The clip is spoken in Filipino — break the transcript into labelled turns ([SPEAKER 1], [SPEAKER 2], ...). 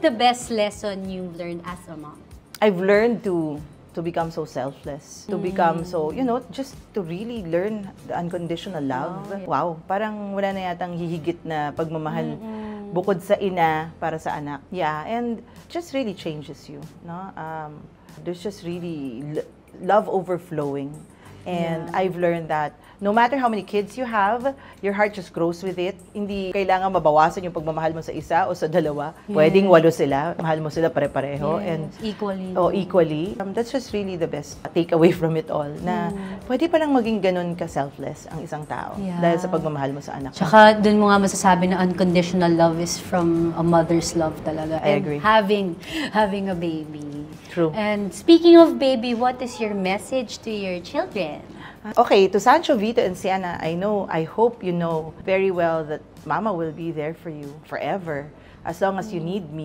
[SPEAKER 1] the best lesson you've learned as a mom?
[SPEAKER 2] I've learned to become so selfless, to become so, you know, just to really learn the unconditional love. Wow, parang wala na yatang hihigit na pagmamahal bukod sa ina para sa anak. Yeah, and just really changes you, no? There's just really love overflowing. And I've learned that no matter how many kids you have, your heart just grows with it. Hindi kailangan mabawasan yung pagmamahal mo sa isa o sa dalawa. Pwedeng 8 sila, mahal mo sila pare-pareho. And
[SPEAKER 1] Equally.
[SPEAKER 2] equally. That's just really the best takeaway from it all. Na pwede palang maging ganun ka-selfless ang isang tao dahil sa pagmamahal mo sa anak.
[SPEAKER 1] Tsaka dun mo nga masasabi na unconditional love is from a mother's love talaga.
[SPEAKER 2] I agree.
[SPEAKER 1] Having a baby.
[SPEAKER 2] True.
[SPEAKER 1] And speaking of baby, what is your message to your children?
[SPEAKER 2] Okay, to Sancho, Vito, and Sienna, I hope you know very well that Mama will be there for you forever, as long as you need me.